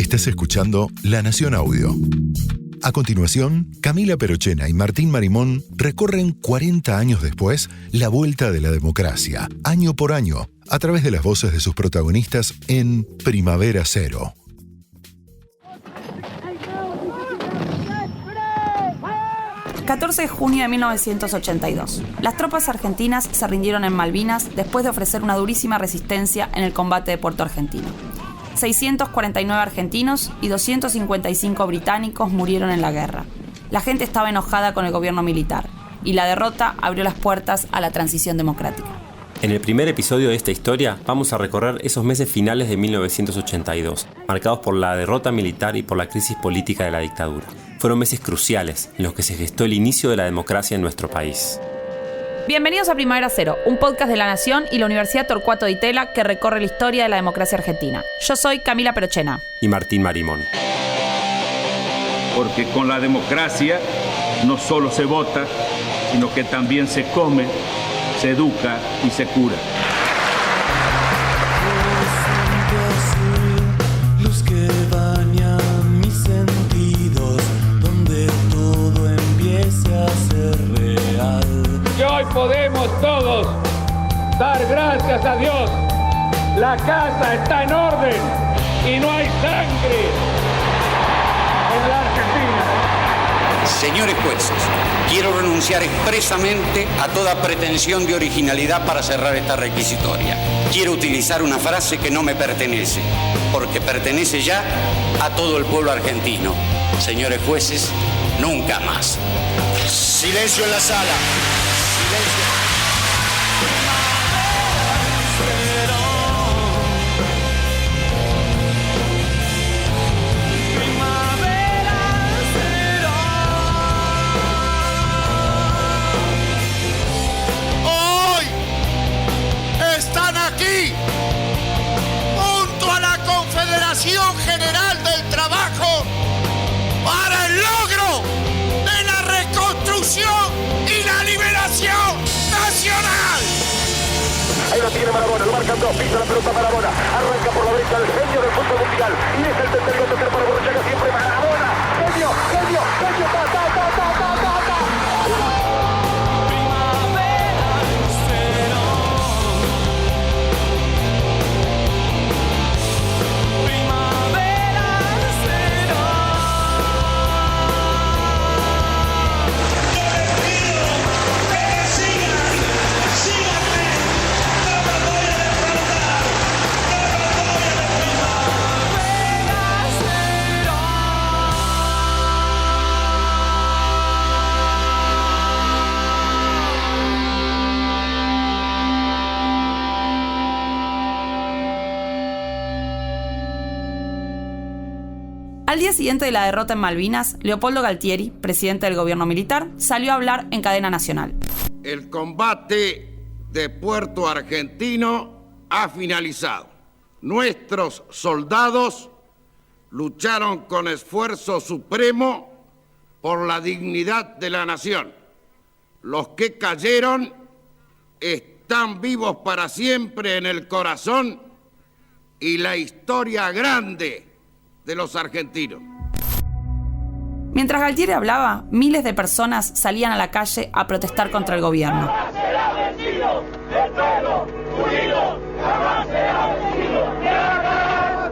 Estás escuchando La Nación Audio. A continuación, Camila Perochena y Martín Marimón recorren 40 años después la vuelta de la democracia, año por año, a través de las voces de sus protagonistas en Primavera Cero. El 14 de junio de 1982. Las tropas argentinas se rindieron en Malvinas después de ofrecer una durísima resistencia en el combate de Puerto Argentino. 649 argentinos y 255 británicos murieron en la guerra. La gente estaba enojada con el gobierno militar y la derrota abrió las puertas a la transición democrática. En el primer episodio de esta historia vamos a recorrer esos meses finales de 1982, marcados por la derrota militar y por la crisis política de la dictadura. Fueron meses cruciales en los que se gestó el inicio de la democracia en nuestro país. Bienvenidos a Primavera Cero, un podcast de La Nación y la Universidad Torcuato Di Tella que recorre la historia de la democracia argentina. Yo soy Camila Perochena. Y Martín Marimón. Porque con la democracia no solo se vota, sino que también se come, se educa y se cura. Luz que baña mis sentidos, donde todo empiece a ser real. Y hoy podemos todos dar gracias a Dios. La casa está en orden y no hay sangre en la Argentina. Señores jueces, quiero renunciar expresamente a toda pretensión de originalidad para cerrar esta requisitoria. Quiero utilizar una frase que no me pertenece, porque pertenece ya a todo el pueblo argentino. Señores jueces, nunca más. Silencio en la sala. Silencio. Junto a la Confederación General del Trabajo para el logro de la reconstrucción y la liberación nacional. Ahí lo tiene Maradona, lo marcan dos, pisa la pelota Maradona, arranca por la derecha el genio del fútbol mundial y es el tercero para Borruchaga, siempre Maradona, genio, Al día siguiente de la derrota en Malvinas, Leopoldo Galtieri, presidente del gobierno militar, salió a hablar en cadena nacional. El combate de Puerto Argentino ha finalizado. Nuestros soldados lucharon con esfuerzo supremo por la dignidad de la nación. Los que cayeron están vivos para siempre en el corazón y la historia grande de los argentinos. Mientras Galtieri hablaba, miles de personas salían a la calle a protestar contra el gobierno. ¡Jamás será vencido! ¡El pueblo unido jamás será vencido! ¡Se haga!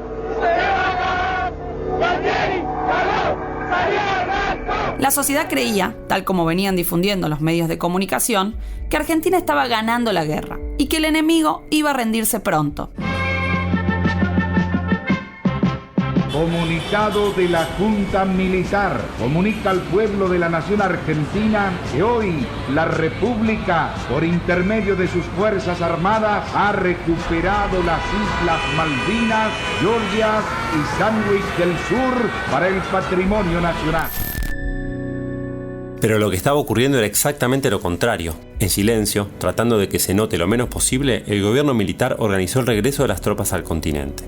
¡Galtieri! La sociedad creía, tal como venían difundiendo los medios de comunicación, que Argentina estaba ganando la guerra y que el enemigo iba a rendirse pronto. Comunicado de la Junta Militar comunica al pueblo de la nación argentina que hoy la República, por intermedio de sus Fuerzas Armadas, ha recuperado las Islas Malvinas, Georgias y Sandwich del Sur para el patrimonio nacional. Pero lo que estaba ocurriendo era exactamente lo contrario. En silencio, tratando de que se note lo menos posible, el gobierno militar organizó el regreso de las tropas al continente.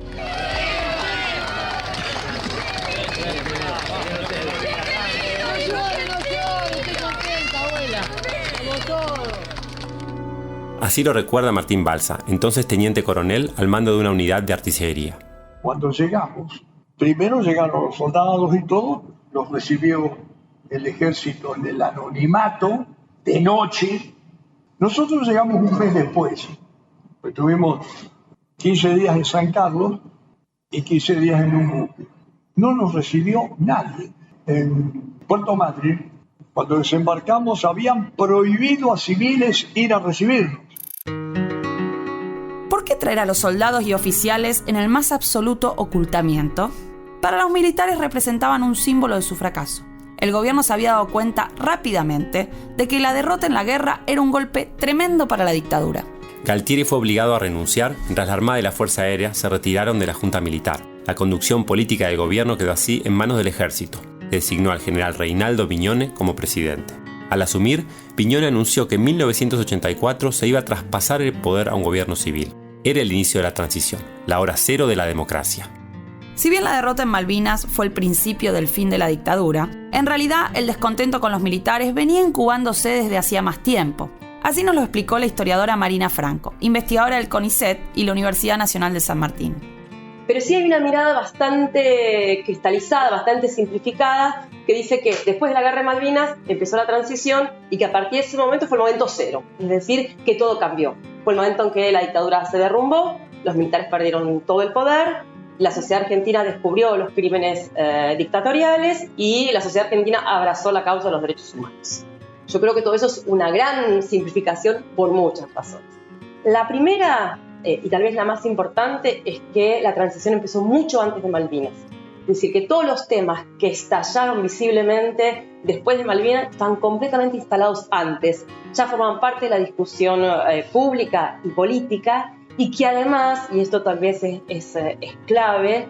Así lo recuerda Martín Balsa, entonces teniente coronel al mando de una unidad de artillería. Cuando llegamos Primero llegaron los soldados y todo, los recibió el ejército en el anonimato, de noche. Nosotros llegamos un mes después, pues tuvimos 15 días en San Carlos y 15 días en un buque. No nos recibió nadie. En Puerto Madryn, cuando desembarcamos, habían prohibido a civiles ir a recibirnos. ¿Por qué traer a los soldados y oficiales en el más absoluto ocultamiento? Para los militares representaban un símbolo de su fracaso. El gobierno se había dado cuenta rápidamente de que la derrota en la guerra era un golpe tremendo para la dictadura. Galtieri fue obligado a renunciar mientras la Armada y la Fuerza Aérea se retiraron de la Junta Militar. La conducción política del gobierno quedó así en manos del ejército. Designó al general Reinaldo Pignone como presidente. Al asumir, Pignone anunció que en 1984 se iba a traspasar el poder a un gobierno civil. Era el inicio de la transición, la hora cero de la democracia. Si bien la derrota en Malvinas fue el principio del fin de la dictadura, en realidad el descontento con los militares venía incubándose desde hacía más tiempo. Así nos lo explicó la historiadora Marina Franco, investigadora del CONICET y la Universidad Nacional de San Martín. Pero sí hay una mirada bastante cristalizada, bastante simplificada, que dice que después de la guerra de Malvinas empezó la transición y que a partir de ese momento fue el momento cero, es decir, que todo cambió. Fue el momento en que la dictadura se derrumbó, los militares perdieron todo el poder, la sociedad argentina descubrió los crímenes dictatoriales y la sociedad argentina abrazó la causa de los derechos humanos. Yo creo que todo eso es una gran simplificación por muchas razones. La primera, y tal vez la más importante, es que la transición empezó mucho antes de Malvinas. Es decir, que todos los temas que estallaron visiblemente después de Malvinas están completamente instalados antes. Ya forman parte de la discusión pública y política, y que además, y esto tal vez es clave,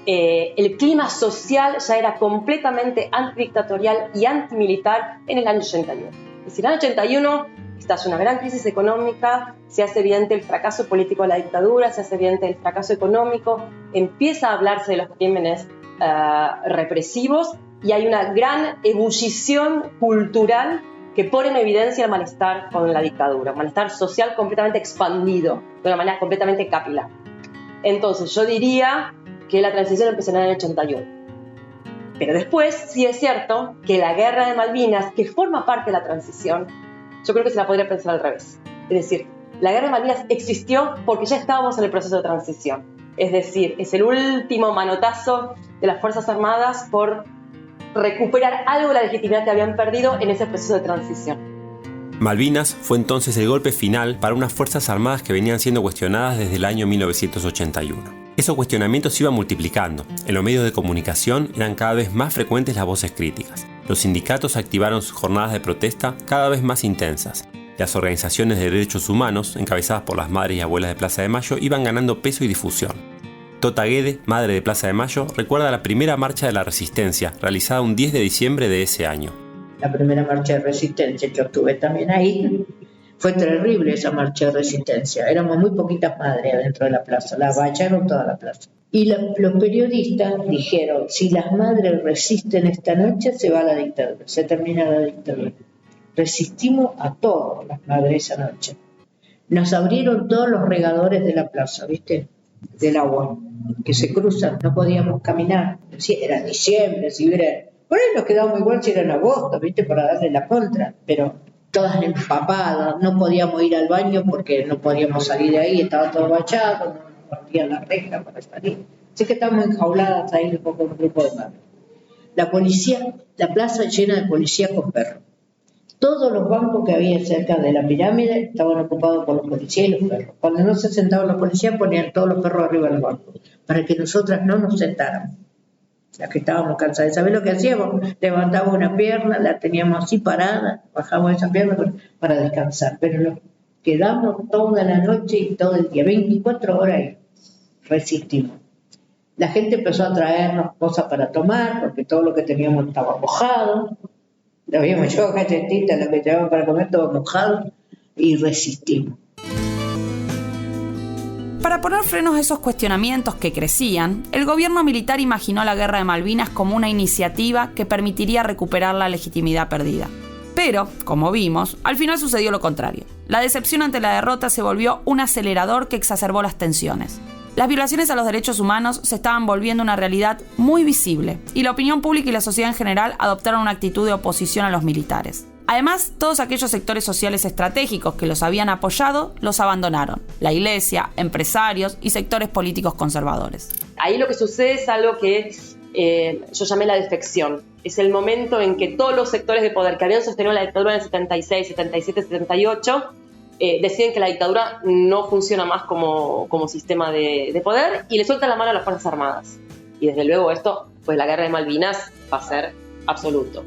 el clima social ya era completamente antidictatorial y antimilitar en el año 81. Es decir, en el año 81 estalla una gran crisis económica, se hace evidente el fracaso político de la dictadura, se hace evidente el fracaso económico, empieza a hablarse de los crímenes represivos y hay una gran ebullición cultural que pone en evidencia el malestar con la dictadura, un malestar social completamente expandido, de una manera completamente capilar. Entonces yo diría que la transición empezó en el año 81. Pero después sí es cierto que la guerra de Malvinas, que forma parte de la transición, yo creo que se la podría pensar al revés. Es decir, la guerra de Malvinas existió porque ya estábamos en el proceso de transición. Es decir, es el último manotazo de las Fuerzas Armadas por recuperar algo de la legitimidad que habían perdido en ese proceso de transición. Malvinas fue entonces el golpe final para unas Fuerzas Armadas que venían siendo cuestionadas desde el año 1981. Esos cuestionamientos se iban multiplicando. En los medios de comunicación eran cada vez más frecuentes las voces críticas. Los sindicatos activaron sus jornadas de protesta cada vez más intensas. Las organizaciones de derechos humanos, encabezadas por las madres y abuelas de Plaza de Mayo, iban ganando peso y difusión. Tota Guede, madre de Plaza de Mayo, recuerda la primera marcha de la Resistencia, realizada un 10 de diciembre de ese año. La primera marcha de Resistencia, yo estuve también ahí. Fue terrible esa marcha de Resistencia. Éramos muy poquitas madres adentro de la plaza, la vallaron toda la plaza. Y los periodistas dijeron, si las madres resisten esta noche, se va la dictadura, se termina la dictadura. Resistimos a todas las madres esa noche. Nos abrieron todos los regadores de la plaza, ¿viste? Del agua, que se cruzan, no podíamos caminar. Era diciembre, si hubiera... Por ahí nos quedábamos igual si era en agosto, ¿viste? Para darle la contra, pero todas empapadas, no podíamos ir al baño porque no podíamos salir de ahí, estaba todo vallado, no nos partían la reja para salir. Así que estábamos enjauladas ahí un poco un grupo de madres. La policía, la plaza llena de policía con perros. Todos los bancos que había cerca de la pirámide estaban ocupados por los policías y los perros. Cuando no se sentaban los policías, ponían todos los perros arriba de los bancos, para que nosotras no nos sentáramos. Las que estábamos cansadas. ¿Sabés lo que hacíamos? Levantábamos una pierna, la teníamos así parada, bajábamos esa pierna para descansar. Pero nos quedamos toda la noche y todo el día, 24 horas ahí, resistimos. La gente empezó a traernos cosas para tomar, porque todo lo que teníamos estaba mojado. Lo habíamos llevado galletitas, lo que llevaban para comer, todo mojado, y resistimos. Para poner frenos a esos cuestionamientos que crecían, el gobierno militar imaginó la Guerra de Malvinas como una iniciativa que permitiría recuperar la legitimidad perdida. Pero, como vimos, al final sucedió lo contrario. La decepción ante la derrota se volvió un acelerador que exacerbó las tensiones. Las violaciones a los derechos humanos se estaban volviendo una realidad muy visible, y la opinión pública y la sociedad en general adoptaron una actitud de oposición a los militares. Además, todos aquellos sectores sociales estratégicos que los habían apoyado, los abandonaron. La iglesia, empresarios y sectores políticos conservadores. Ahí lo que sucede es algo que yo llamé la defección. Es el momento en que todos los sectores de poder que habían sostenido la dictadura en el 76, 77, 78, deciden que la dictadura no funciona más como sistema de poder y le sueltan la mano a las Fuerzas Armadas. Y desde luego esto, pues la guerra de Malvinas va a ser absoluto.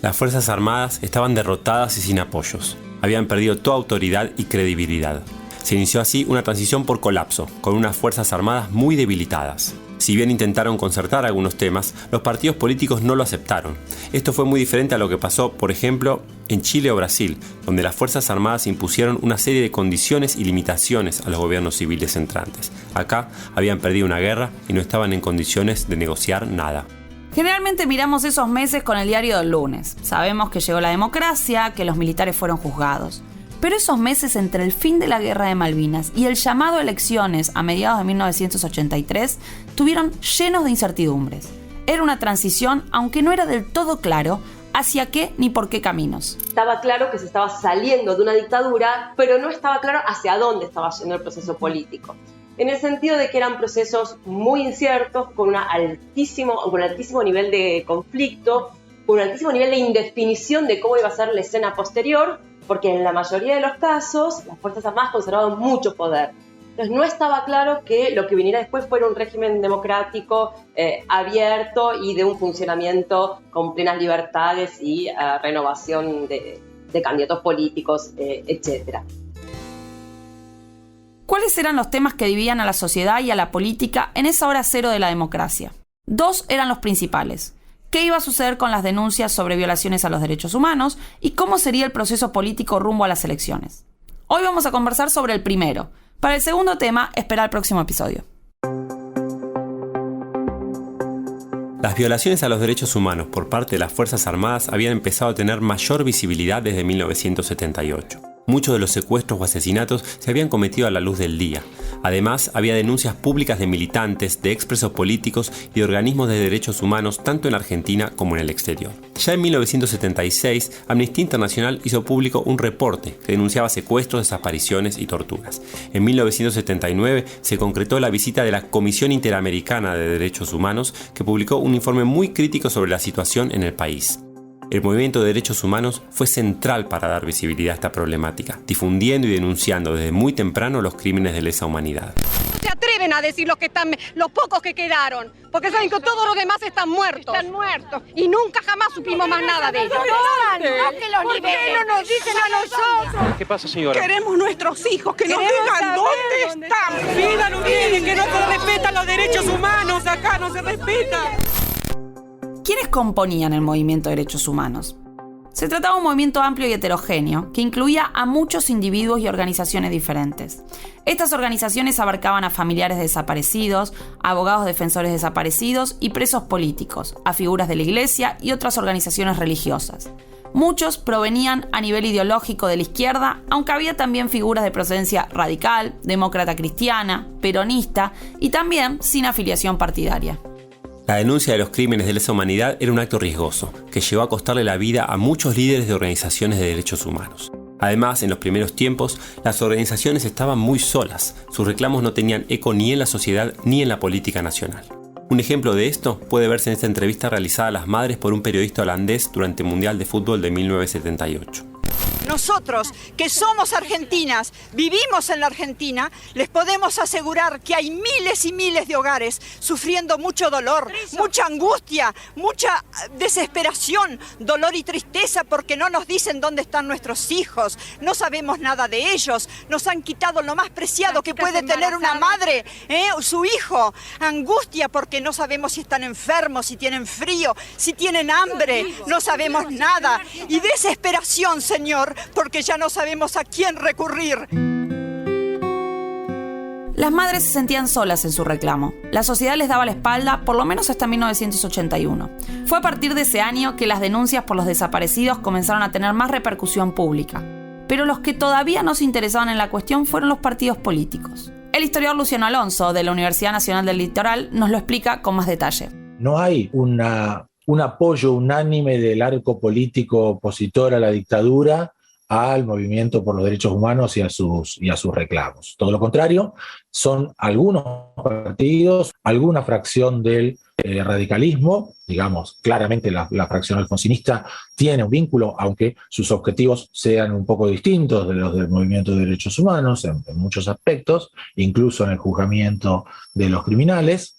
Las Fuerzas Armadas estaban derrotadas y sin apoyos. Habían perdido toda autoridad y credibilidad. Se inició así una transición por colapso, con unas Fuerzas Armadas muy debilitadas. Si bien intentaron concertar algunos temas, los partidos políticos no lo aceptaron. Esto fue muy diferente a lo que pasó, por ejemplo, en Chile o Brasil, donde las Fuerzas Armadas impusieron una serie de condiciones y limitaciones a los gobiernos civiles entrantes. Acá habían perdido una guerra y no estaban en condiciones de negociar nada. Generalmente miramos esos meses con el diario del lunes. Sabemos que llegó la democracia, que los militares fueron juzgados. Pero esos meses entre el fin de la Guerra de Malvinas y el llamado a elecciones a mediados de 1983 estuvieron llenos de incertidumbres. Era una transición, aunque no era del todo claro, hacia qué ni por qué caminos. Estaba claro que se estaba saliendo de una dictadura, pero no estaba claro hacia dónde estaba yendo el proceso político. En el sentido de que eran procesos muy inciertos, con un altísimo nivel de conflicto, con un altísimo nivel de indefinición de cómo iba a ser la escena posterior, porque en la mayoría de los casos las Fuerzas Armadas conservaban mucho poder. Entonces no estaba claro que lo que viniera después fuera un régimen democrático, abierto y de un funcionamiento con plenas libertades y renovación de candidatos políticos, etc. ¿Cuáles eran los temas que dividían a la sociedad y a la política en esa hora cero de la democracia? Dos eran los principales. ¿Qué iba a suceder con las denuncias sobre violaciones a los derechos humanos y cómo sería el proceso político rumbo a las elecciones? Hoy vamos a conversar sobre el primero. Para el segundo tema, espera el próximo episodio. Las violaciones a los derechos humanos por parte de las Fuerzas Armadas habían empezado a tener mayor visibilidad desde 1978. Muchos de los secuestros o asesinatos se habían cometido a la luz del día. Además, había denuncias públicas de militantes, de expresos políticos y de organismos de derechos humanos tanto en Argentina como en el exterior. Ya en 1976, Amnistía Internacional hizo público un reporte que denunciaba secuestros, desapariciones y torturas. En 1979 se concretó la visita de la Comisión Interamericana de Derechos Humanos, que publicó un informe muy crítico sobre la situación en el país. El movimiento de derechos humanos fue central para dar visibilidad a esta problemática, difundiendo y denunciando desde muy temprano los crímenes de lesa humanidad. No se atreven a decir los pocos que quedaron, porque saben que todos los demás están muertos. Están muertos. Y nunca jamás supimos más nada de ellos. No, que los liberen. ¿Por qué no nos dicen a nosotros? ¿Qué pasa, señora? Queremos nuestros hijos, que nos digan dónde están. Pidan ustedes que no se respetan los derechos humanos, acá no se respetan. ¿Quiénes componían el movimiento de derechos humanos? Se trataba de un movimiento amplio y heterogéneo, que incluía a muchos individuos y organizaciones diferentes. Estas organizaciones abarcaban a familiares de desaparecidos, a abogados defensores desaparecidos y presos políticos, a figuras de la iglesia y otras organizaciones religiosas. Muchos provenían a nivel ideológico de la izquierda, aunque había también figuras de procedencia radical, demócrata cristiana, peronista y también sin afiliación partidaria. La denuncia de los crímenes de lesa humanidad era un acto riesgoso, que llegó a costarle la vida a muchos líderes de organizaciones de derechos humanos. Además, en los primeros tiempos, las organizaciones estaban muy solas. Sus reclamos no tenían eco ni en la sociedad ni en la política nacional. Un ejemplo de esto puede verse en esta entrevista realizada a las madres por un periodista holandés durante el Mundial de Fútbol de 1978. Nosotros, que somos argentinas, vivimos en la Argentina, les podemos asegurar que hay miles y miles de hogares sufriendo mucho dolor, mucha angustia, mucha desesperación, dolor y tristeza porque no nos dicen dónde están nuestros hijos, no sabemos nada de ellos, nos han quitado lo más preciado que puede tener una madre, su hijo, angustia porque no sabemos si están enfermos, si tienen frío, si tienen hambre, no sabemos nada, y desesperación, Señor, porque ya no sabemos a quién recurrir. Las madres se sentían solas en su reclamo. La sociedad les daba la espalda, por lo menos hasta 1981. Fue a partir de ese año que las denuncias por los desaparecidos comenzaron a tener más repercusión pública. Pero los que todavía no se interesaban en la cuestión fueron los partidos políticos. El historiador Luciano Alonso, de la Universidad Nacional del Litoral, nos lo explica con más detalle. No hay un apoyo unánime del arco político opositor a la dictadura al movimiento por los derechos humanos y a sus reclamos. Todo lo contrario, son algunos partidos, alguna fracción del radicalismo, digamos, claramente la fracción alfonsinista tiene un vínculo, aunque sus objetivos sean un poco distintos de los del movimiento de derechos humanos en muchos aspectos, incluso en el juzgamiento de los criminales.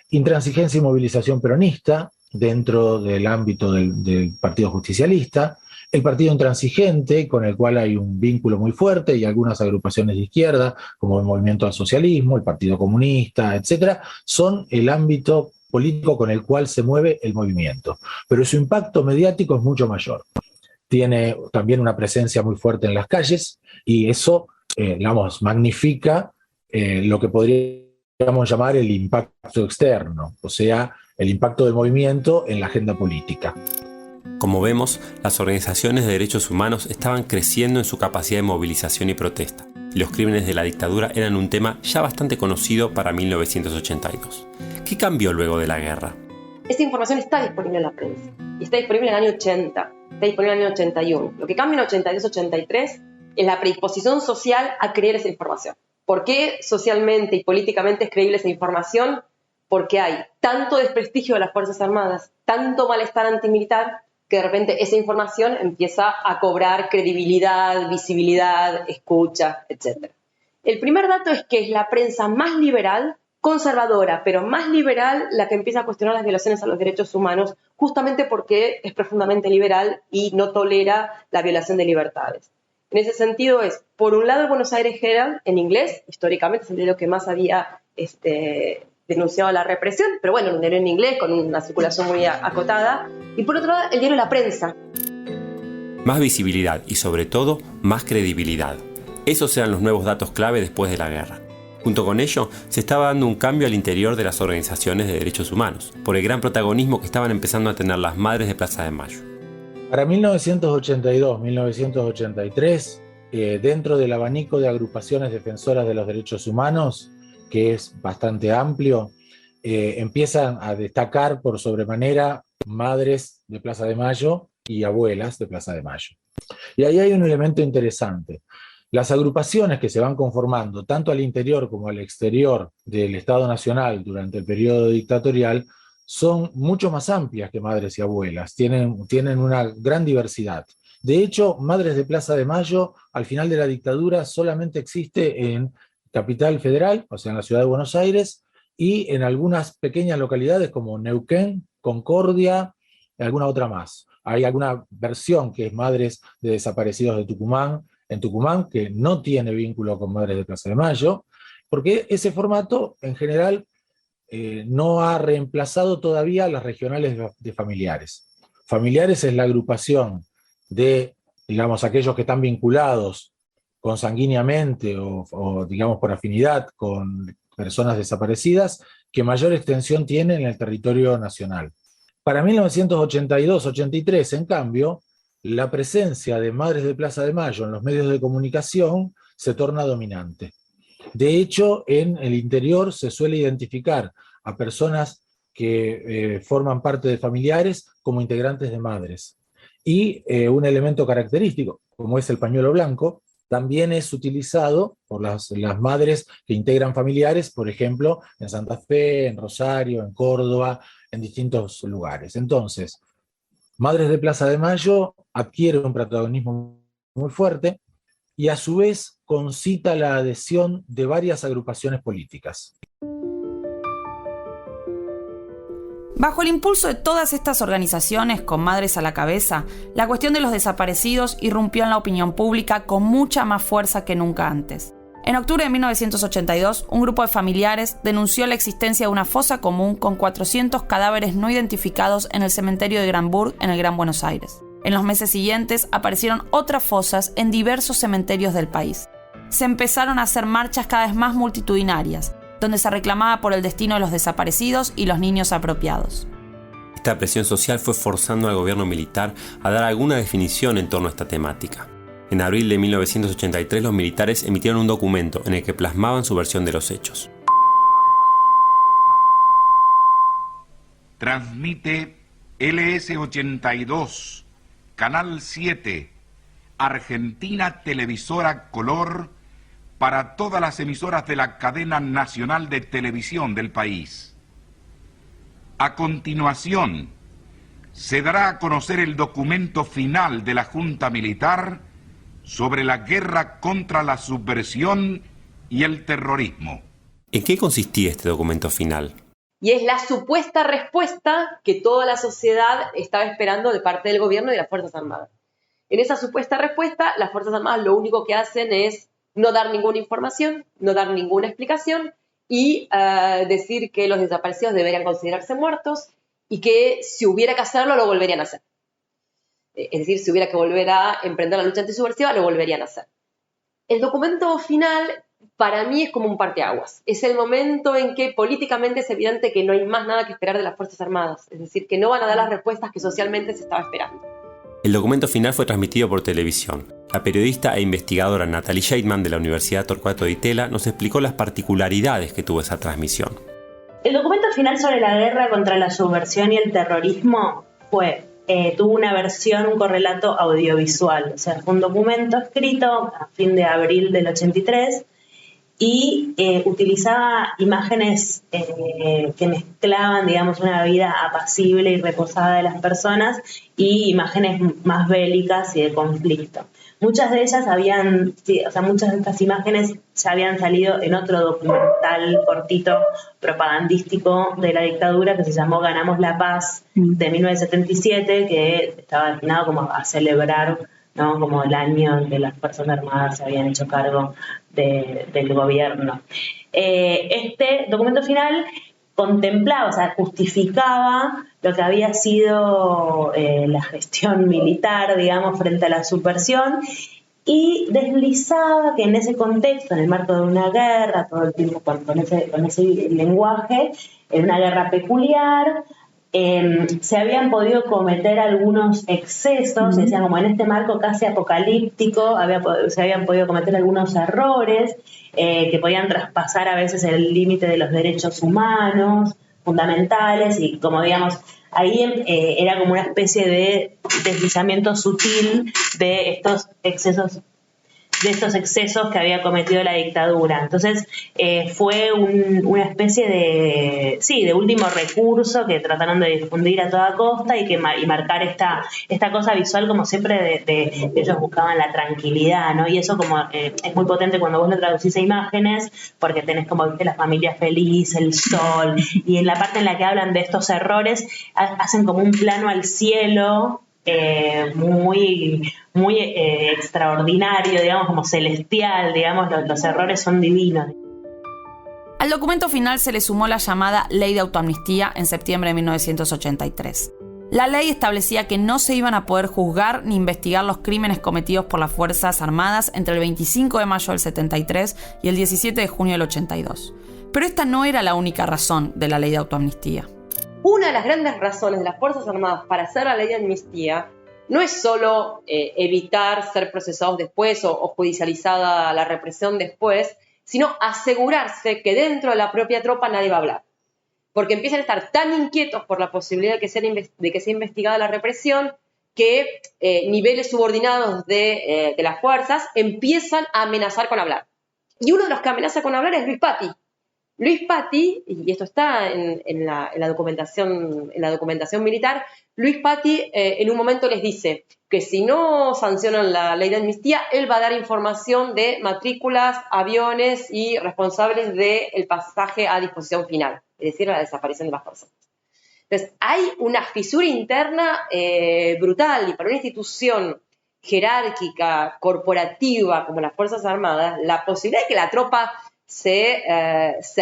Intransigencia y movilización peronista dentro del ámbito del Partido Justicialista, el Partido Intransigente, con el cual hay un vínculo muy fuerte, y algunas agrupaciones de izquierda, como el Movimiento al Socialismo, el Partido Comunista, etc., son el ámbito político con el cual se mueve el movimiento. Pero su impacto mediático es mucho mayor. Tiene también una presencia muy fuerte en las calles, y eso, magnifica lo que podríamos llamar el impacto externo, o sea, el impacto del movimiento en la agenda política. Como vemos, las organizaciones de derechos humanos estaban creciendo en su capacidad de movilización y protesta, y los crímenes de la dictadura eran un tema ya bastante conocido para 1982. ¿Qué cambió luego de la guerra? Esta información está disponible en la prensa, y está disponible en el año 80, está disponible en el año 81. Lo que cambia en 82-83 es la predisposición social a creer esa información. ¿Por qué socialmente y políticamente es creíble esa información? Porque hay tanto desprestigio de las Fuerzas Armadas, tanto malestar antimilitar, que de repente esa información empieza a cobrar credibilidad, visibilidad, escucha, etc. El primer dato es que es la prensa más liberal, conservadora, pero más liberal, la que empieza a cuestionar las violaciones a los derechos humanos, justamente porque es profundamente liberal y no tolera la violación de libertades. En ese sentido es, por un lado, el Buenos Aires Herald, en inglés, históricamente es el diario que más había denunciado la represión, pero bueno, un diario en inglés con una circulación muy acotada, y por otro lado, el diario La Prensa. Más visibilidad y, sobre todo, más credibilidad. Esos eran los nuevos datos clave después de la guerra. Junto con ello, se estaba dando un cambio al interior de las organizaciones de derechos humanos, por el gran protagonismo que estaban empezando a tener las madres de Plaza de Mayo. Para 1982-1983, dentro del abanico de agrupaciones defensoras de los derechos humanos, que es bastante amplio, empiezan a destacar por sobremanera madres de Plaza de Mayo y abuelas de Plaza de Mayo. Y ahí hay un elemento interesante. Las agrupaciones que se van conformando, tanto al interior como al exterior del Estado Nacional durante el periodo dictatorial, son mucho más amplias que madres y abuelas, tienen una gran diversidad. De hecho, Madres de Plaza de Mayo, al final de la dictadura, solamente existe en Capital Federal, o sea, en la ciudad de Buenos Aires, y en algunas pequeñas localidades como Neuquén, Concordia, y alguna otra más. Hay alguna versión que es Madres de Desaparecidos de Tucumán, en Tucumán, que no tiene vínculo con Madres de Plaza de Mayo, porque ese formato, en general, no ha reemplazado todavía las regionales de familiares. Familiares es la agrupación de, digamos, aquellos que están vinculados consanguíneamente o digamos por afinidad con personas desaparecidas, que mayor extensión tiene en el territorio nacional. Para 1982-83, en cambio, la presencia de Madres de Plaza de Mayo en los medios de comunicación se torna dominante. De hecho, en el interior se suele identificar a personas que forman parte de familiares como integrantes de madres. Y un elemento característico, como es el pañuelo blanco, también es utilizado por las madres que integran familiares, por ejemplo, en Santa Fe, en Rosario, en Córdoba, en distintos lugares. Entonces, Madres de Plaza de Mayo adquiere un protagonismo muy fuerte y a su vez concita la adhesión de varias agrupaciones políticas. Bajo el impulso de todas estas organizaciones, con madres a la cabeza, la cuestión de los desaparecidos irrumpió en la opinión pública con mucha más fuerza que nunca antes. En octubre de 1982, un grupo de familiares denunció la existencia de una fosa común con 400 cadáveres no identificados en el cementerio de Granburg, en el Gran Buenos Aires. En los meses siguientes aparecieron otras fosas en diversos cementerios del país. Se empezaron a hacer marchas cada vez más multitudinarias, donde se reclamaba por el destino de los desaparecidos y los niños apropiados. Esta presión social fue forzando al gobierno militar a dar alguna definición en torno a esta temática. En abril de 1983 los militares emitieron un documento en el que plasmaban su versión de los hechos. Transmite LS82, Canal 7, Argentina Televisora Color, para todas las emisoras de la cadena nacional de televisión del país. A continuación, se dará a conocer el documento final de la Junta Militar sobre la guerra contra la subversión y el terrorismo. ¿En qué consistía este documento final? Y es la supuesta respuesta que toda la sociedad estaba esperando de parte del gobierno y de las Fuerzas Armadas. En esa supuesta respuesta, las Fuerzas Armadas lo único que hacen es no dar ninguna información, no dar ninguna explicación y decir que los desaparecidos deberían considerarse muertos y que si hubiera que hacerlo, lo volverían a hacer. Es decir, si hubiera que volver a emprender la lucha antisubversiva, lo volverían a hacer. El documento final, para mí, es como un parteaguas. Es el momento en que políticamente es evidente que no hay más nada que esperar de las Fuerzas Armadas. Es decir, que no van a dar las respuestas que socialmente se estaba esperando. El documento final fue transmitido por televisión. La periodista e investigadora Natalie Scheidman de la Universidad Torcuato Di Tella nos explicó las particularidades que tuvo esa transmisión. El documento final sobre la guerra contra la subversión y el terrorismo tuvo una versión, un correlato audiovisual. O sea, fue un documento escrito a fin de abril del 83 y utilizaba imágenes que mezclaban, digamos, una vida apacible y reposada de las personas y imágenes más bélicas y de conflicto. Muchas de ellas muchas de estas imágenes ya habían salido en otro documental cortito propagandístico de la dictadura que se llamó Ganamos la Paz, de 1977, que estaba destinado como a celebrar, ¿no?, como el año en que las Fuerzas Armadas se habían hecho cargo del gobierno. Este documento final contemplaba, o sea, justificaba lo que había sido la gestión militar, digamos, frente a la subversión, y deslizaba que en ese contexto, en el marco de una guerra, todo el tiempo con ese lenguaje, en una guerra peculiar, se habían podido cometer algunos excesos, decían, como en este marco casi apocalíptico, se habían podido cometer algunos errores que podían traspasar a veces el límite de los derechos humanos fundamentales, y como digamos, ahí era como una especie de deslizamiento sutil de estos excesos que había cometido la dictadura. Entonces fue una especie de último recurso que trataron de difundir a toda costa y marcar esta cosa visual, como siempre, de ellos buscaban la tranquilidad, ¿no? Y eso como es muy potente cuando vos lo traducís a imágenes, porque tenés como, ¿viste?, la familia feliz, el sol, y en la parte en la que hablan de estos errores hacen como un plano al cielo muy extraordinario, digamos, como celestial, digamos, los errores son divinos. Al documento final se le sumó la llamada Ley de Autoamnistía en septiembre de 1983. La ley establecía que no se iban a poder juzgar ni investigar los crímenes cometidos por las Fuerzas Armadas entre el 25 de mayo del 73 y el 17 de junio del 82. Pero esta no era la única razón de la Ley de Autoamnistía. Una de las grandes razones de las Fuerzas Armadas para hacer la ley de amnistía no es solo evitar ser procesados después o judicializada la represión después, sino asegurarse que dentro de la propia tropa nadie va a hablar. Porque empiezan a estar tan inquietos por la posibilidad de que sea investigada la represión que niveles subordinados de las fuerzas empiezan a amenazar con hablar. Y uno de los que amenaza con hablar es Luis Patti. Luis Patti, y esto está en la documentación militar, Luis Patti en un momento les dice que si no sancionan la ley de amnistía, él va a dar información de matrículas, aviones y responsables del pasaje a disposición final, es decir, la desaparición de las personas. Entonces, hay una fisura interna brutal, y para una institución jerárquica, corporativa como las Fuerzas Armadas, la posibilidad de que la tropa se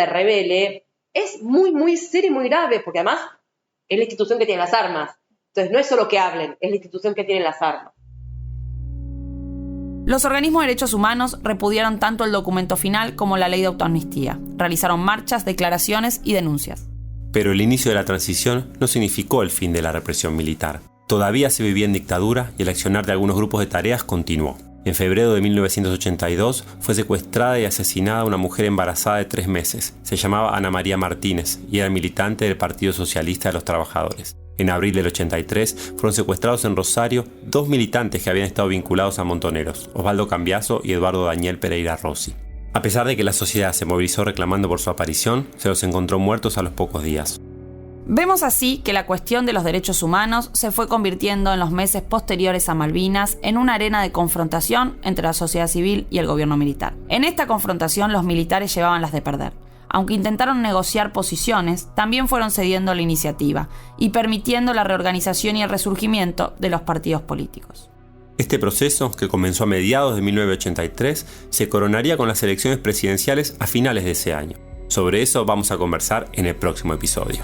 rebele es muy, muy seria y muy grave, porque además es la institución que tiene las armas. Entonces no es solo que hablen, es la institución que tiene las armas. Los organismos de derechos humanos repudiaron tanto el documento final como la ley de autoamnistía. Realizaron marchas, declaraciones y denuncias. Pero el inicio de la transición no significó el fin de la represión militar. Todavía se vivía en dictadura y el accionar de algunos grupos de tareas continuó. En febrero de 1982 fue secuestrada y asesinada una mujer embarazada de 3 meses. Se llamaba Ana María Martínez y era militante del Partido Socialista de los Trabajadores. En abril del 83 fueron secuestrados en Rosario 2 militantes que habían estado vinculados a Montoneros, Osvaldo Cambiaso y Eduardo Daniel Pereira Rossi. A pesar de que la sociedad se movilizó reclamando por su aparición, se los encontró muertos a los pocos días. Vemos así que la cuestión de los derechos humanos se fue convirtiendo en los meses posteriores a Malvinas en una arena de confrontación entre la sociedad civil y el gobierno militar. En esta confrontación los militares llevaban las de perder. Aunque intentaron negociar posiciones, también fueron cediendo la iniciativa y permitiendo la reorganización y el resurgimiento de los partidos políticos. Este proceso, que comenzó a mediados de 1983, se coronaría con las elecciones presidenciales a finales de ese año. Sobre eso vamos a conversar en el próximo episodio.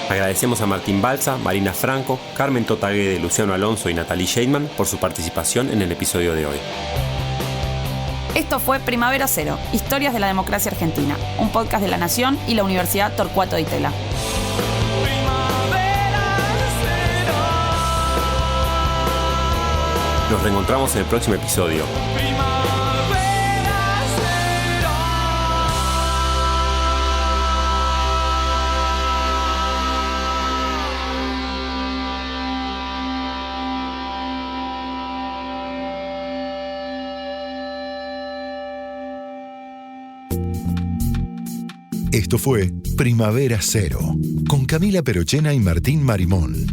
Agradecemos a Martín Balsa, Marina Franco, Carmen Totaguede, Luciano Alonso y Natalie Scheidman por su participación en el episodio de hoy. Esto fue Primavera Cero, Historias de la Democracia Argentina, un podcast de La Nación y la Universidad Torcuato Di Tella. Nos reencontramos en el próximo episodio. Esto fue Primavera Cero, con Camila Perochena y Martín Marimón.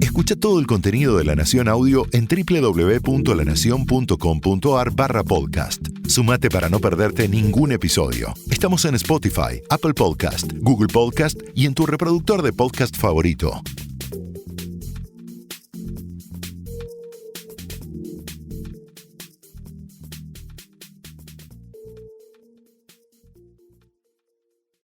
Escucha todo el contenido de La Nación Audio en www.lanacion.com.ar/podcast. Sumate para no perderte ningún episodio. Estamos en Spotify, Apple Podcast, Google Podcast y en tu reproductor de podcast favorito.